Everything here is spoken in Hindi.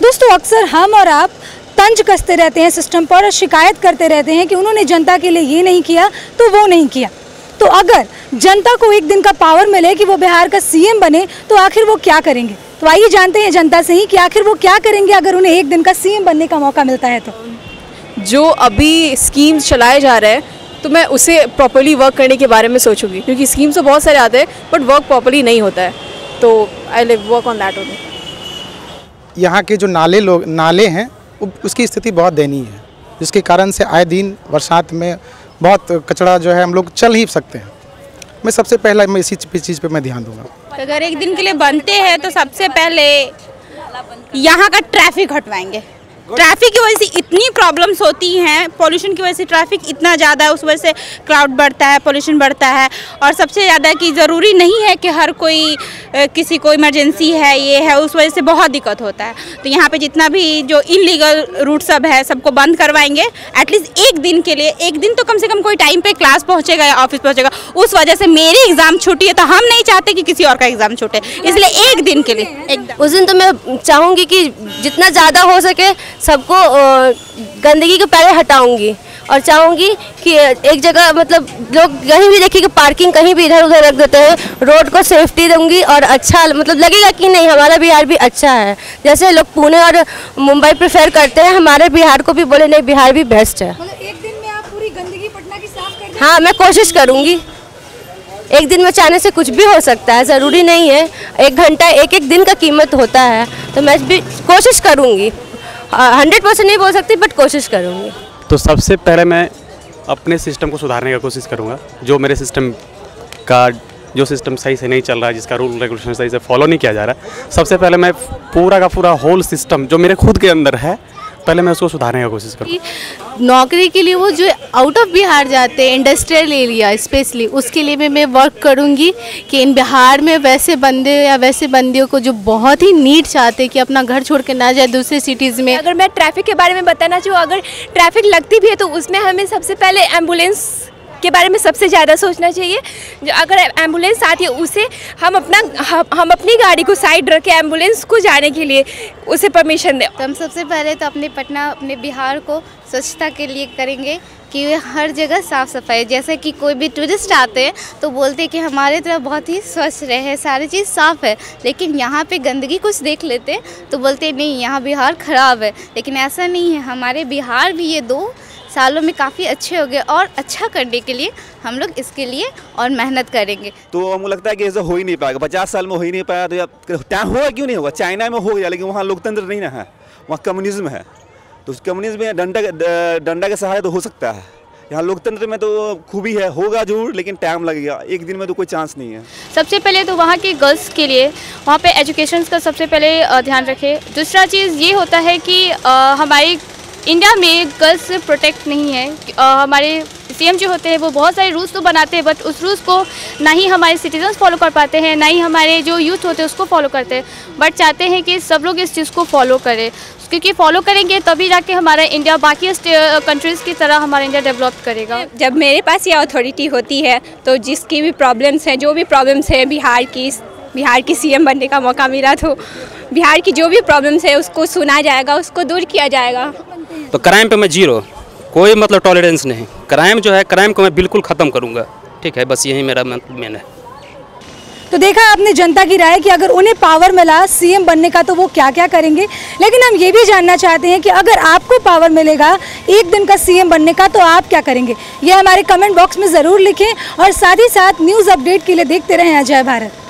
दोस्तों, अक्सर हम और आप तंज कसते रहते हैं सिस्टम पर और शिकायत करते रहते हैं कि उन्होंने जनता के लिए ये नहीं किया तो वो नहीं किया। तो अगर जनता को एक दिन का पावर मिले कि वो बिहार का सीएम बने तो आखिर वो क्या करेंगे? तो आइए जानते हैं जनता से ही कि आखिर वो क्या करेंगे अगर उन्हें एक दिन का सीएम बनने का मौका मिलता है। तो जो अभी स्कीम चलाए जा रहे हैं तो मैं उसे प्रॉपर्ली वर्क करने के बारे में सोचूंगी, क्योंकि स्कीम्स तो बहुत सारे आते हैं बट वर्क प्रॉपर्ली नहीं होता है, तो I will work on that only. यहाँ के जो नाले हैं उसकी स्थिति बहुत दयनीय है, जिसके कारण से आए दिन बरसात में बहुत कचरा जो है हम लोग चल ही सकते हैं। मैं सबसे पहला मैं इसी चीज़ पे मैं ध्यान दूंगा। अगर एक दिन के लिए बनते हैं तो सबसे पहले यहाँ का ट्रैफिक हटवाएंगे। ट्रैफिक की वजह से इतनी प्रॉब्लम्स होती हैं, पोल्यूशन की वजह से ट्रैफिक इतना ज़्यादा है, उस वजह से क्राउड बढ़ता है, पोल्यूशन बढ़ता है। और सबसे ज़्यादा कि ज़रूरी नहीं है कि हर कोई किसी को इमरजेंसी है ये है, उस वजह से बहुत दिक्कत होता है। तो यहाँ पे जितना भी जो इनलीगल रूट सब है सबको बंद करवाएंगे एटलीस्ट एक दिन के लिए। एक दिन तो कम से कम कोई टाइम पे क्लास पहुँचेगा या ऑफिस पहुँचेगा। उस वजह से मेरी एग्ज़ाम छूटी है तो हम नहीं चाहते कि किसी और का एग्ज़ाम छूटे, इसलिए एक दिन के लिए एकदम। उस दिन तो मैं चाहूँगी कि जितना ज़्यादा हो सके सबको गंदगी को पहले हटाऊंगी और चाहूँगी कि एक जगह मतलब लोग कहीं भी देखिए कि पार्किंग कहीं भी इधर उधर रख देते हैं, रोड को सेफ्टी दूंगी और अच्छा मतलब लगेगा कि नहीं हमारा बिहार भी अच्छा है। जैसे लोग पुणे और मुंबई प्रेफर करते हैं, हमारे बिहार को भी बोले नहीं बिहार भी बेस्ट है। मतलब एक दिन में आप पूरी गंदगी पटना की साफ कर देंगे? हाँ, मैं कोशिश करूँगी। एक दिन में चाहने से कुछ भी हो सकता है, ज़रूरी नहीं है। एक घंटा एक दिन का कीमत होता है, तो मैं भी कोशिश करूँगी। 100% नहीं बोल सकती बट कोशिश करूँगी। तो सबसे पहले मैं अपने सिस्टम को सुधारने का कोशिश करूँगा। जो मेरे सिस्टम का जो सिस्टम सही से नहीं चल रहा है, जिसका रूल रेगुलेशन सही से फॉलो नहीं किया जा रहा है, सबसे पहले मैं पूरा का पूरा होल सिस्टम जो मेरे खुद के अंदर है पहले मैं उसको सुधारने का कोशिश करूँगा। नौकरी के लिए वो जो आउट ऑफ बिहार जाते हैं इंडस्ट्रियल एरिया स्पेशली, उसके लिए भी मैं वर्क करूँगी कि इन बिहार में वैसे बंदे या वैसे बंदियों को जो बहुत ही नीड चाहते हैं कि अपना घर छोड़ के ना जाए दूसरे सिटीज़ में। अगर मैं ट्रैफिक के बारे में बताना चाहूँ, अगर ट्रैफिक लगती भी है तो उसमें हमें सबसे पहले एम्बुलेंस के बारे में सबसे ज़्यादा सोचना चाहिए। अगर एम्बुलेंस आती है उसे हम अपनी गाड़ी को साइड रख के एम्बुलेंस को जाने के लिए उसे परमिशन दें। तो हम सबसे पहले तो अपने बिहार को स्वच्छता के लिए करेंगे कि हर जगह साफ़ सफाई, जैसे कि कोई भी टूरिस्ट आते हैं तो बोलते हैं कि हमारे तरफ बहुत ही स्वच्छ रहे, सारी चीज़ साफ़ है, लेकिन यहाँ पे गंदगी कुछ देख लेते हैं तो बोलते हैं नहीं यहाँ बिहार ख़राब है। लेकिन ऐसा नहीं है, हमारे बिहार भी ये 2 सालों में काफ़ी अच्छे हो गए और अच्छा करने के लिए हम लोग इसके लिए और मेहनत करेंगे। तो हमको लगता है कि ऐसा हो ही नहीं पाएगा, 50 साल में हो ही नहीं पाया तो टाइम होगा क्यों नहीं होगा। चाइना में हो गया लेकिन वहाँ लोकतंत्र नहीं ना है, वहाँ कम्युनिज्म है। तो उस कम्युनिज्म में डंडा के सहारे तो हो सकता है, यहाँ लोकतंत्र में तो खूबी है, होगा जरूर लेकिन टाइम लगेगा, एक दिन में तो कोई चांस नहीं है। सबसे पहले तो वहाँ के गर्ल्स के लिए वहाँ पे एजुकेशन का सबसे पहले ध्यान रखें। दूसरा चीज़ ये होता है कि हमारी इंडिया में गर्ल्स प्रोटेक्ट नहीं है। हमारे सीएम जो होते हैं वो बहुत सारे रूल्स तो बनाते हैं बट उस रूल्स को ना ही हमारे सिटीजन्स फॉलो कर पाते हैं, ना ही हमारे जो यूथ होते हैं उसको फॉलो करते हैं। बट चाहते हैं कि सब लोग इस चीज़ को फॉलो करें, क्योंकि फॉलो करेंगे तभी जाके हमारा इंडिया बाकी कंट्रीज़ की तरह हमारा इंडिया डेवलप करेगा। जब मेरे पास ये अथॉरिटी होती है तो जिसकी भी प्रॉब्लम्स हैं, जो भी प्रॉब्लम्स हैं बिहार की सीएम बनने का मौका मिला तो बिहार की जो भी प्रॉब्लम्स है उसको सुना जाएगा, उसको दूर किया जाएगा। तो क्राइम पे मैं 0, कोई मतलब टॉलरेंस नहीं। क्राइम जो है क्राइम को मैं बिल्कुल ख़त्म करूँगा, ठीक है, बस यही मेरा मेन है। तो देखा आपने जनता की राय कि अगर उन्हें पावर मिला सीएम बनने का तो वो क्या क्या करेंगे। लेकिन हम ये भी जानना चाहते हैं कि अगर आपको पावर मिलेगा एक दिन का सीएम बनने का तो आप क्या करेंगे, ये हमारे कमेंट बॉक्स में ज़रूर लिखें और साथ ही साथ न्यूज़ अपडेट के लिए देखते रहें अजय भारत।